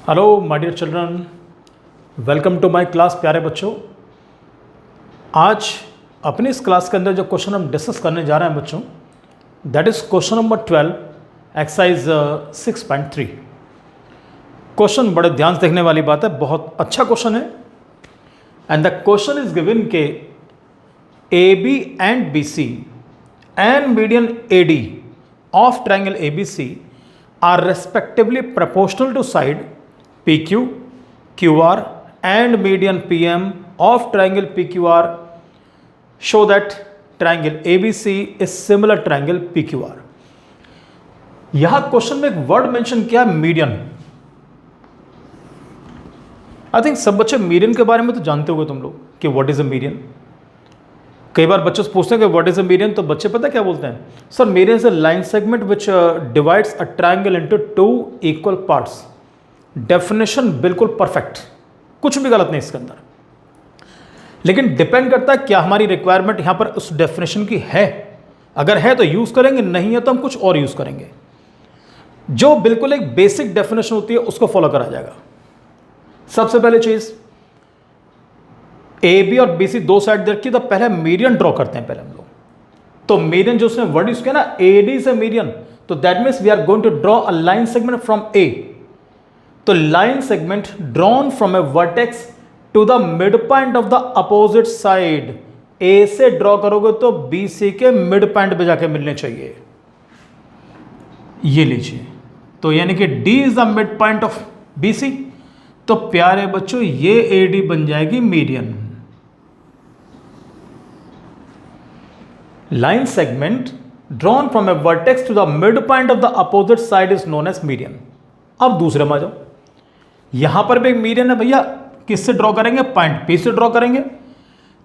Hello my dear children, welcome to my class. प्यारे बच्चों, आज अपनी इस क्लास के अंदर जो क्वेश्चन हम डिस्कस करने जा रहे हैं बच्चों, that is question number 12 exercise 6.3। Question बड़े ध्यान से देखने वाली बात है, बहुत अच्छा क्वेश्चन है। And the question is given के A B and B C and median A D of triangle A B C are respectively proportional to side PQ, QR and median PM of triangle PQR. Show that triangle ABC is similar triangle PQR. यहां question में एक word mention किया, median. I think सब बच्चे median के बारे में तो जानते होगे तुम लोग कि व्हाट इज अ मीडियन। कई बार बच्चों से पूछते हैं कि व्हाट इज अ मीडियन, तो बच्चे पता क्या बोलते हैं? Sir, median is a line segment which divides a triangle into two equal parts. Definition बिल्कुल परफेक्ट, कुछ भी गलत नहीं इसके अंदर। लेकिन डिपेंड करता है क्या हमारी रिक्वायरमेंट यहां पर उस डेफिनेशन की है। अगर है तो यूज करेंगे, नहीं है तो हम कुछ और यूज करेंगे। जो बिल्कुल एक बेसिक डेफिनेशन होती है उसको फॉलो करा जाएगा। सबसे पहले चीज, ए बी और बी सी दो साइड देखिए तो पहले मीडियन ड्रॉ करते हैं पहले हम लोग। तो मीडियन जो उसने वर्ड यूज किया ना, ए डी से मीडियन, तो that means we are going to draw a line segment from A. तो line segment drawn from a vertex to the mid point of the opposite side. A से draw करोगे तो B C के mid point पे जाके मिलने चाहिए। ये लीजिए, तो यानी कि D is the mid point of B C. तो प्यारे बच्चों, ये ए डी बन जाएगी median. Line segment drawn from a vertex to the mid point of the opposite side is known as median. अब दूसरे में आ जाओ, यहां पर भी एक मीडियन है भैया। किससे ड्रॉ करेंगे? पॉइंट पी से ड्रॉ करेंगे।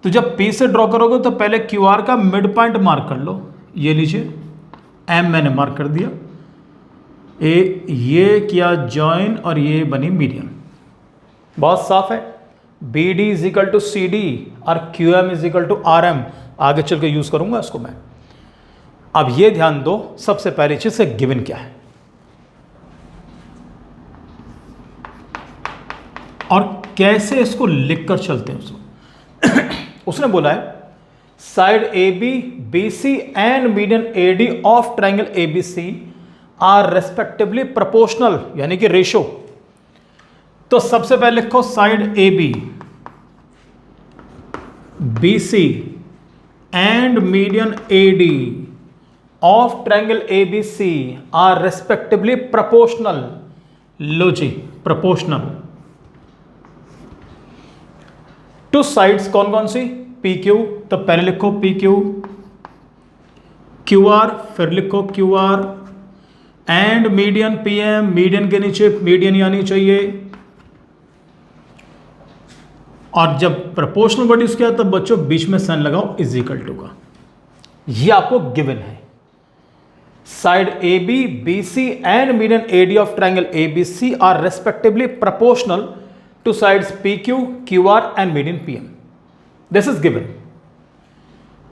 तो जब पी से ड्रॉ करोगे तो पहले क्यू आर का मिड पॉइंट मार्क कर लो। ये लीजिए, एम मैंने मार्क कर दिया। ये किया जॉइन और ये बनी मीडियन। बहुत साफ है। B D is equal to C D और Q M is equal to R M. आगे चल के यूज करूंगा इसको मैं। अब ये ध्यान दो, सबसे पहली चीज से गिवन क्या है और कैसे इसको लिखकर चलते हैं उसको। उसने बोला है side A B B C and median A D of triangle A B C are respectively proportional, यानी कि रेशो। तो सबसे पहले लिखो side A B B C and median A D of triangle A B C are respectively proportional. लो जी, proportional to sides कौन कौन सी? P Q. तो पहले लिखो पी क्यू, क्यू आर, फिर लिखो Q R and median P M. Median के नीचे मीडियन आनी चाहिए। और जब प्रोपोर्शनल वर्ड यूज किया तब बच्चों बीच में साइन लगाओ, इज इक्वल टू का। ये आपको गिवन है। Side A B B C and median A D of triangle A B C are respectively proportional to sides P Q, Q R and median P M. This is given.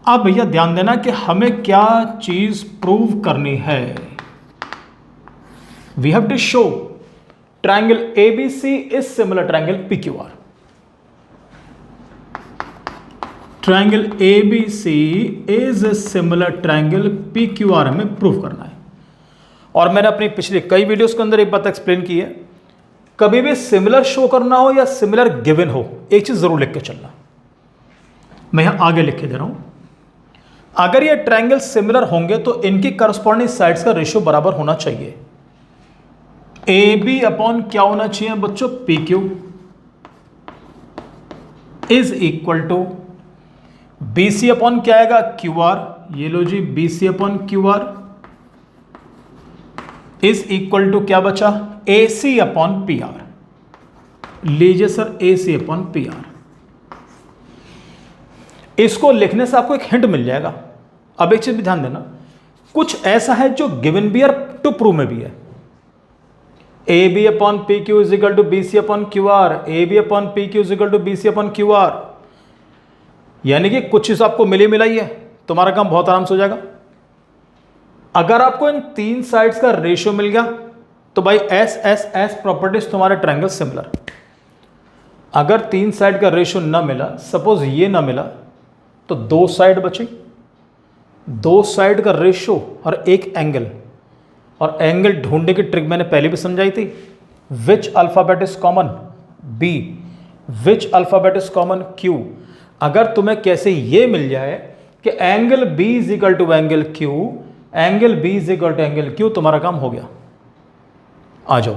अब भैया ध्यान देना कि हमें क्या चीज prove करनी है। We have to show triangle A B C is similar triangle P Q R. Triangle A B C is a similar triangle P Q R हमें प्रूव करना है। और मैंने अपनी पिछले कई वीडियोस के अंदर एक बात एक्सप्लेन की है, कभी भी सिमिलर शो करना हो या सिमिलर गिवन हो, एक चीज जरूर लिख के चलना। मैं यहां आगे लिख के दे रहा हूं, अगर ये ट्राइंगल सिमिलर होंगे तो इनकी करस्पॉन्डिंग साइड्स का रेशियो बराबर होना चाहिए। ए बी अपॉन क्या होना चाहिए बच्चों? P Q is equal to B C upon क्या आएगा? Q R. ये लो जी, B C upon Q R is equal to क्या बचा? A C upon P R. लीजिए sir, A C upon P R. इसको लिखने से आपको एक हिंट मिल जाएगा। अब एक चीज भी ध्यान देना, कुछ ऐसा है जो गिवन भी है टू प्रूव में भी है। A B upon P Q is equal to B C upon Q R. A B upon P Q is equal to B C upon Q R. यानी कि कुछ चीज आपको मिली मिलाई है, तुम्हारा काम बहुत आराम से हो जाएगा। अगर आपको इन तीन साइड्स का रेशियो मिल गया तो भाई एस एस एस प्रॉपर्टीज तुम्हारे ट्रायंगल सिमिलर। अगर 3 साइड का रेशियो ना मिला, सपोज ये ना मिला, तो 2 साइड बची, 2 साइड का रेशियो और एक एंगल, और एंगल ढूंढने की ट्रिक मैंने पहले भी समझाई थी। Which alphabet is common? B. Which alphabet is common? Q. अगर तुम्हें कैसे ये मिल जाए कि angle B is equal to angle Q, angle B is equal to angle Q, तुम्हारा काम हो गया। आ जाओ।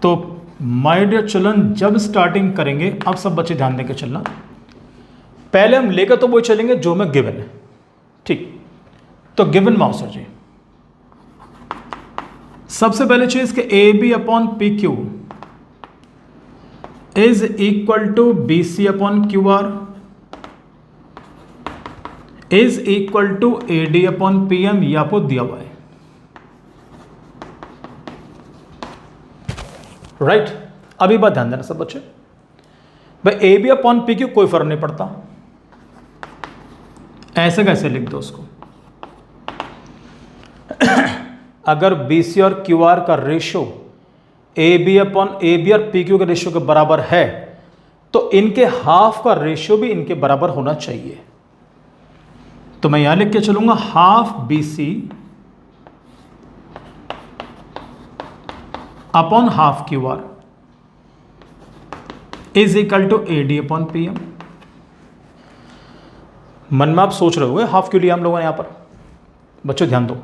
तो माय डियर चिल्ड्रन, जब स्टार्टिंग करेंगे, अब सब बच्चे ध्यान देकर चलना, पहले हम लेकर तो वो चलेंगे जो हमें गिवन है, ठीक। तो गिवन माउसर जी, सबसे पहले चीज कि A B upon P Q is equal to B C upon Q R is equal to A D upon P M, ये आपको दिया हुआ है, राइट। अभी बात ध्यान देना सब बच्चे, भाई A B upon P Q कोई फर्क नहीं पड़ता, ऐसे कैसे लिख दो उसको। अगर बी सी और क्यू आर का रेशियो ए बी और पी क्यू के रेशियो के बराबर है, तो इनके हाफ का रेशियो भी इनके बराबर होना चाहिए। तो मैं यहां लिख के चलूंगा half B C upon half Q R is equal to A D upon P M. मन में आप सोच रहे होंगे हाफ क्यों लिया हम लोगों ने यहां पर। बच्चों ध्यान दो,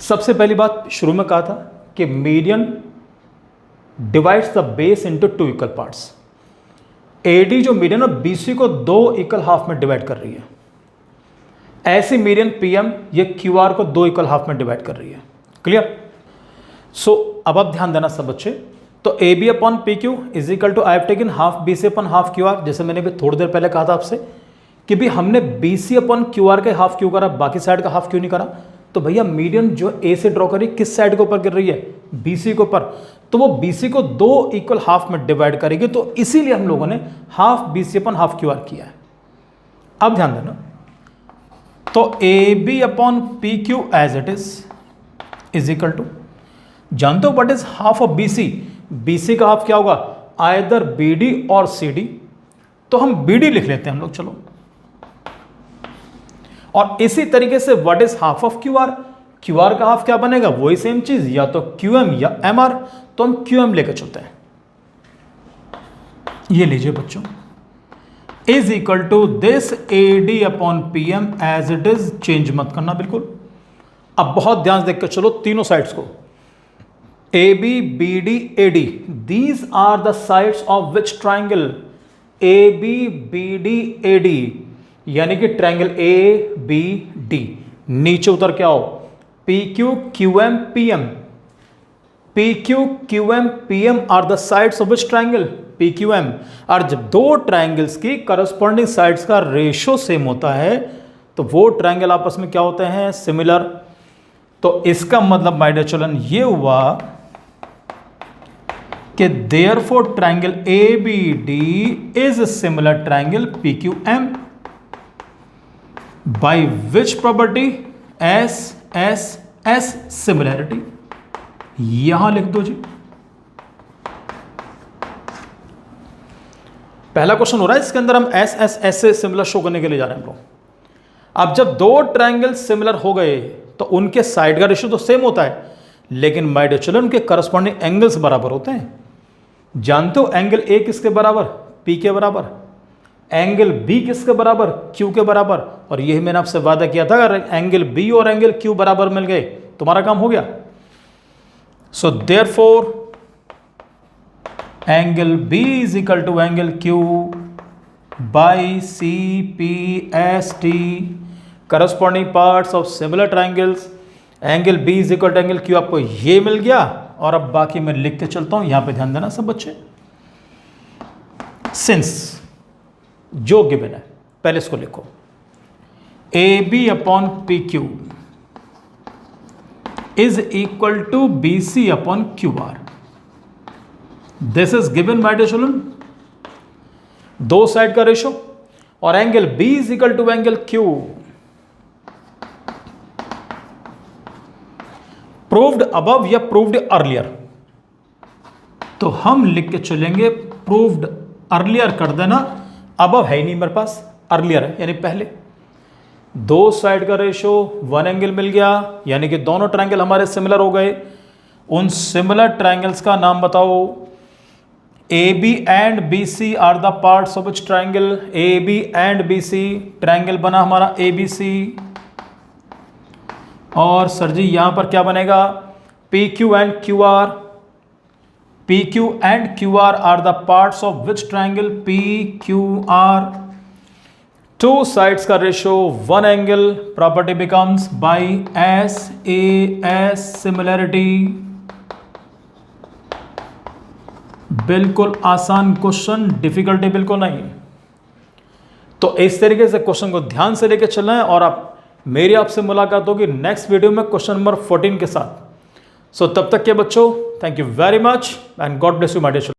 सबसे पहली बात शुरू में कहा था कि median divides the base into 2 equal parts. AD जो मीडियन है बीसी को 2 इक्वल हाफ में डिवाइड कर रही है, ऐसी मीडियन पीएम ये क्यूआर को 2 इक्वल हाफ में डिवाइड कर रही है। क्लियर? सो अब आप ध्यान देना सब बच्चे। तो A B upon P Q is equal to I have taken half B C upon half Q R, जैसे मैंने भी थोड़ी देर पहले कहा था आपसे कि भी हमने B C upon Q R के हाफ क्यू करा, बाकी साइड का हाफ क्यों नहीं करा। तो भैया मीडियन जो ए से ड्रॉ करी किस साइड के ऊपर गिर रही है? बीसी के ऊपर, तो वो बीसी को 2 इक्वल हाफ में डिवाइड करेगी, तो इसीलिए हम लोगों ने half BC upon half Q R किया है। अब ध्यान देना, तो A B upon P Q as it is equal to, जानते हो what is half of BC? BC का हाफ क्या होगा? आइदर बीडी और सीडी, तो हम बीडी लिख लेते हैं हम लोग, चलो। और इसी तरीके से what is half of Q R? Q R का हाफ क्या बनेगा? वही सेम चीज, या तो क्यू एम या एम आर, तो हम क्यू एम लेकर चलते हैं। ये लीजिए बच्चों, is equal to this A D upon P M as it is, change मत करना बिल्कुल। अब बहुत ध्यान से देख कर चलो तीनों साइड्स को, A B B D A D, these are the sides of which triangle? A B B D A D, यानी कि ट्राइंगल ए बी डी। नीचे उतर के आओ, P Q Q M P M, P Q Q M P M are the sides of which triangle? P Q M. और जब 2 triangles की corresponding sides का रेशियो सेम होता है, तो वो ट्राइंगल आपस में क्या होते हैं? सिमिलर। तो इसका मतलब माय डियर चिल्ड्रन ये हुआ कि therefore triangle A B D is similar triangle P Q M by which property? S S S similarity. यहां लिख दो जी। पहला क्वेश्चन हो रहा है इसके अंदर हम एस एस एस से सिमिलर शो करने के लिए जा रहे हैं हम लोग। अब जब 2 ट्राइंगल सिमिलर हो गए तो उनके साइड का रेशियो तो सेम होता है, लेकिन माय डियर चिल्ड्रन उनके करस्पॉन्डिंग एंगल्स बराबर होते हैं। जानते हो एंगल ए किसके बराबर? पी के बराबर। एंगल बी किसके बराबर? क्यू के बराबर। और यही मैंने आपसे वादा किया था, अगर एंगल बी और एंगल क्यू बराबर मिल गए तुम्हारा काम हो गया। So therefore angle B is equal to angle Q by C P S T, corresponding parts of similar triangles. Angle B is equal to angle Q, आपको ये मिल गया। और अब बाकी मैं लिख के चलता हूं, यहां पे ध्यान देना सब बच्चे। सिंस जो गिवन है, पहले इसको लिखो, A B upon P Q is equal to B C upon Q R. This is given by dear children, 2 side का रेशो, और angle B is equal to angle Q proved above या proved earlier, तो हम लिख के चलेंगे proved earlier कर देना, अबव है ही नहीं मेरे पास, अर्लियर है यानी पहले। दो साइड का रेशो 1 एंगल मिल गया, यानी कि दोनों ट्रायंगल हमारे सिमिलर हो गए। उन सिमिलर ट्रायंगल्स का नाम बताओ। AB and BC are the parts of which triangle, AB and BC, triangle बना हमारा ABC। और सर जी यहां पर क्या बनेगा, PQ and QR, PQ and QR are the parts of which triangle, PQR। Two sides का ratio 1 angle, property becomes by SAS similarity. बिल्कुल आसान क्वेश्चन, डिफिकल्टी बिल्कुल नहीं। तो इस तरीके से क्वेश्चन को ध्यान से लेके चलना है, और आप मेरी आपसे मुलाकात होगी नेक्स्ट वीडियो में क्वेश्चन नंबर 14 के साथ। सो तब तक के बच्चों, thank you very much and God bless you my dear.